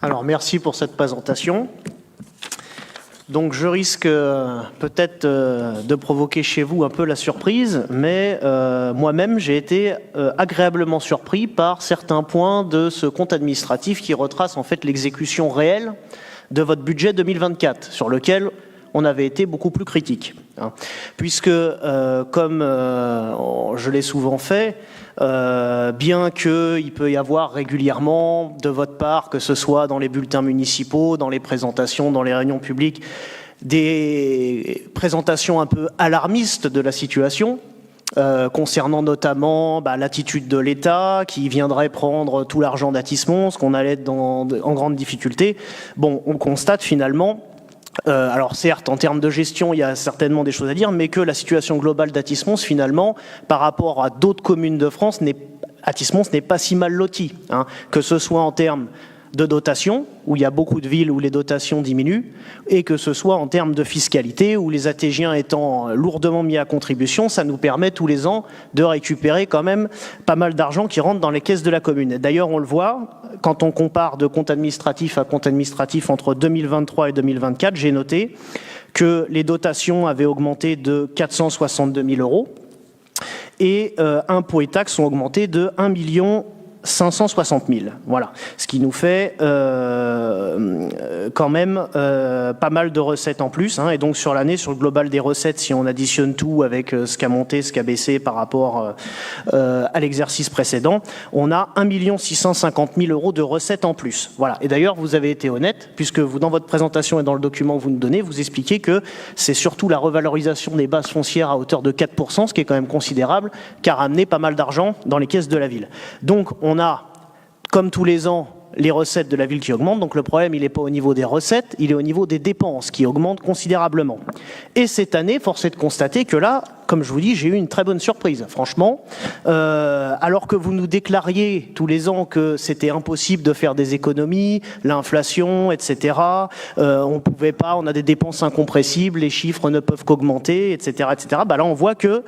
Alors, merci pour cette présentation. Donc, je risque peut-être de provoquer chez vous un peu la surprise, mais moi-même, j'ai été agréablement surpris par certains points de ce compte administratif qui retrace en fait l'exécution réelle de votre budget 2024, sur lequel on avait été beaucoup plus critique. Puisque, comme je l'ai souvent fait, bien qu'il peut y avoir régulièrement de votre part, que ce soit dans les bulletins municipaux, dans les présentations, dans les réunions publiques, des présentations un peu alarmistes de la situation, concernant notamment l'attitude de l'État qui viendrait prendre tout l'argent d'Atis-Mons, qu'on allait être en grande difficulté. Bon, on constate finalement, alors certes, en termes de gestion, il y a certainement des choses à dire, mais que la situation globale d'Atis-Mons, finalement, par rapport à d'autres communes de France, Atis-Mons n'est pas si mal loti, que ce soit en termes de dotation, où il y a beaucoup de villes où les dotations diminuent, et que ce soit en termes de fiscalité, où les ATGiens étant lourdement mis à contribution, ça nous permet tous les ans de récupérer quand même pas mal d'argent qui rentre dans les caisses de la commune. D'ailleurs, on le voit, quand on compare de compte administratif à compte administratif entre 2023 et 2024, j'ai noté que les dotations avaient augmenté de 462 000 euros et impôts et taxes ont augmenté de 1 560 000. Voilà. Ce qui nous fait quand même pas mal de recettes en plus. Et donc sur l'année, sur le global des recettes, si on additionne tout avec ce qu'a monté, ce qu'a baissé par rapport à l'exercice précédent, on a 1 650 000 euros de recettes en plus. Voilà. Et d'ailleurs, vous avez été honnête, puisque vous, dans votre présentation et dans le document que vous nous donnez, vous expliquez que c'est surtout la revalorisation des bases foncières à hauteur de 4%, ce qui est quand même considérable, qui a ramené pas mal d'argent dans les caisses de la ville. Donc, on a, comme tous les ans, les recettes de la ville qui augmentent. Donc le problème, il n'est pas au niveau des recettes, il est au niveau des dépenses qui augmentent considérablement. Et cette année, force est de constater que là, comme je vous dis, j'ai eu une très bonne surprise. Franchement, alors que vous nous déclariez tous les ans que c'était impossible de faire des économies, l'inflation, etc. On pouvait pas, on a des dépenses incompressibles, les chiffres ne peuvent qu'augmenter, etc., etc. Là, on voit que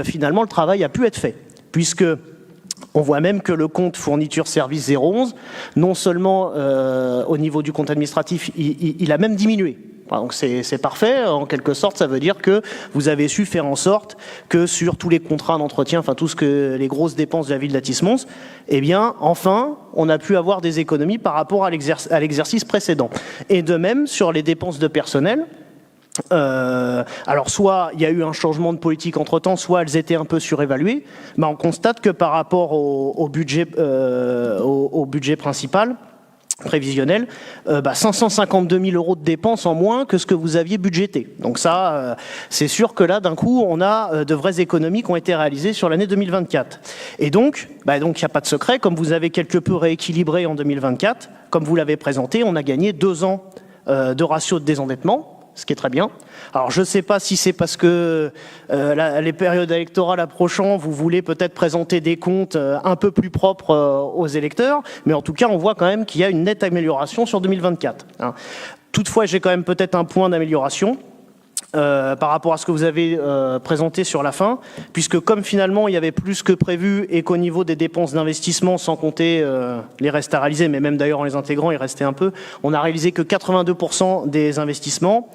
finalement, le travail a pu être fait, puisque on voit même que le compte fourniture service 011, non seulement au niveau du compte administratif, il a même diminué. Donc c'est parfait, en quelque sorte, ça veut dire que vous avez su faire en sorte que sur tous les contrats d'entretien, enfin tout ce que les grosses dépenses de la ville d'Atis-Mons, eh bien, enfin, on a pu avoir des économies par rapport à l'exercice précédent. Et de même, sur les dépenses de personnel, alors soit il y a eu un changement de politique entre-temps, soit elles étaient un peu surévaluées, mais on constate que par rapport au budget principal, prévisionnel, 552 000 euros de dépenses en moins que ce que vous aviez budgété. Donc ça, c'est sûr que là, d'un coup, on a de vraies économies qui ont été réalisées sur l'année 2024. Et donc, il n'y a pas de secret, comme vous avez quelque peu rééquilibré en 2024, comme vous l'avez présenté, on a gagné 2 ans de ratio de désendettement, ce qui est très bien. Alors je ne sais pas si c'est parce que les périodes électorales approchant, vous voulez peut-être présenter des comptes un peu plus propres aux électeurs, mais en tout cas on voit quand même qu'il y a une nette amélioration sur 2024. Toutefois, j'ai quand même peut-être un point d'amélioration par rapport à ce que vous avez présenté sur la fin, puisque comme finalement il y avait plus que prévu et qu'au niveau des dépenses d'investissement, sans compter les restes à réaliser, mais même d'ailleurs en les intégrant, il restait un peu, on a réalisé que 82% des investissements.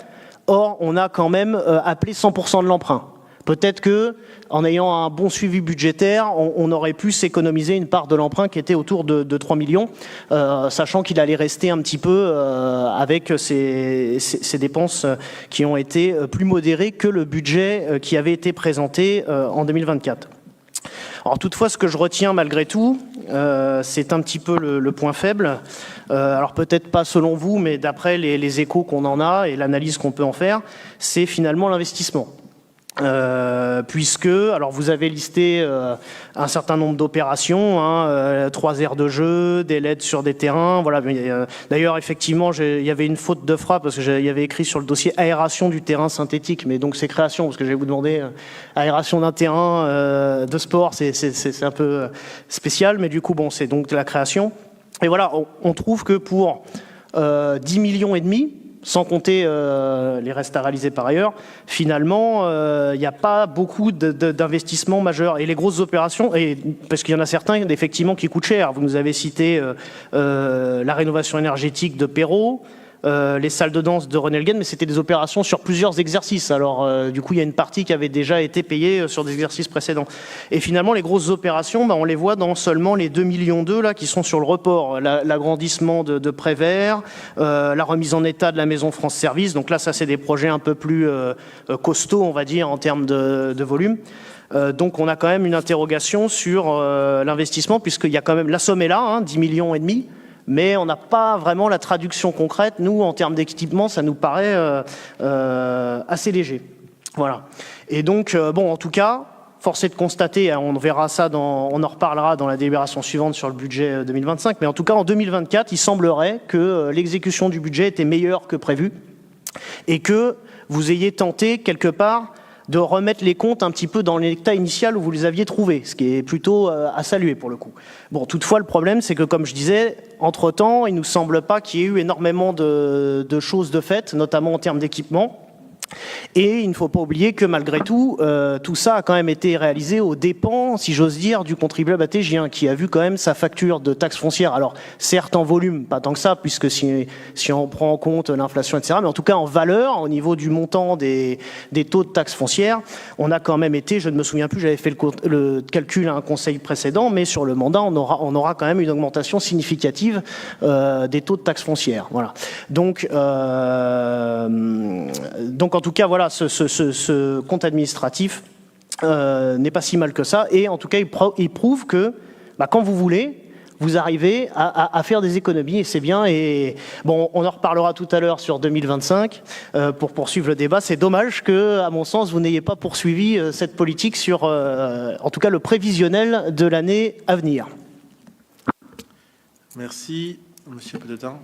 Or, on a quand même appelé 100% de l'emprunt. Peut-être que, en ayant un bon suivi budgétaire, on aurait pu s'économiser une part de l'emprunt qui était autour de 3 millions, sachant qu'il allait rester un petit peu avec ces dépenses qui ont été plus modérées que le budget qui avait été présenté en 2024. Alors toutefois, ce que je retiens malgré tout, c'est un petit peu le point faible. Alors peut-être pas selon vous, mais d'après les échos qu'on en a et l'analyse qu'on peut en faire, c'est finalement l'investissement. Puisque, alors vous avez listé un certain nombre d'opérations, 3 aires de jeu, des LED sur des terrains, voilà. D'ailleurs, effectivement, il y avait une faute de frappe parce que il y avait écrit sur le dossier aération du terrain synthétique, mais donc c'est création, parce que je vais vous demander aération d'un terrain de sport, c'est un peu spécial, mais du coup, bon, c'est donc de la création. Et voilà, on trouve que pour 10 millions et demi, sans compter les restes à réaliser par ailleurs, finalement, il n'y a pas beaucoup d'investissements majeurs. Et les grosses opérations, parce qu'il y en a certains, effectivement, qui coûtent cher. Vous nous avez cité la rénovation énergétique de Perrault, les salles de danse de René Elgen, mais c'était des opérations sur plusieurs exercices. Alors, du coup, il y a une partie qui avait déjà été payée sur des exercices précédents. Et finalement, les grosses opérations, on les voit dans seulement les 2,2 millions là, qui sont sur le report. L'agrandissement de Prévert, la remise en état de la maison France Service. Donc là, ça, c'est des projets un peu plus costauds, on va dire, en termes de volume. Donc on a quand même une interrogation sur l'investissement, puisqu'il y a quand même, la somme est là, 10,5 millions, mais on n'a pas vraiment la traduction concrète. Nous, en termes d'équipement, ça nous paraît assez léger. Voilà. Et donc, en tout cas, force est de constater, on verra ça, on en reparlera dans la délibération suivante sur le budget 2025, mais en tout cas, en 2024, il semblerait que l'exécution du budget était meilleure que prévu et que vous ayez tenté, quelque part, de remettre les comptes un petit peu dans l'état initial où vous les aviez trouvés, ce qui est plutôt à saluer pour le coup. Bon, toutefois, le problème, c'est que, comme je disais, entre-temps, il ne nous semble pas qu'il y ait eu énormément de choses de fait, notamment en termes d'équipement. Et il ne faut pas oublier que malgré tout, tout ça a quand même été réalisé aux dépens, si j'ose dire, du contribuable atégien, qui a vu quand même sa facture de taxes foncières. Alors, certes en volume, pas tant que ça, puisque si on prend en compte l'inflation, etc., mais en tout cas en valeur, au niveau du montant des taux de taxes foncières, on a quand même été, je ne me souviens plus, j'avais fait le calcul à un conseil précédent, mais sur le mandat, on aura quand même une augmentation significative des taux de taxes foncières. Voilà. Donc en tout cas, voilà, ce compte administratif n'est pas si mal que ça. Et en tout cas, il prouve que quand vous voulez, vous arrivez à faire des économies. Et c'est bien. Et bon, on en reparlera tout à l'heure sur 2025 pour poursuivre le débat. C'est dommage que, à mon sens, vous n'ayez pas poursuivi cette politique sur, en tout cas, le prévisionnel de l'année à venir. Merci, Monsieur Pélotin.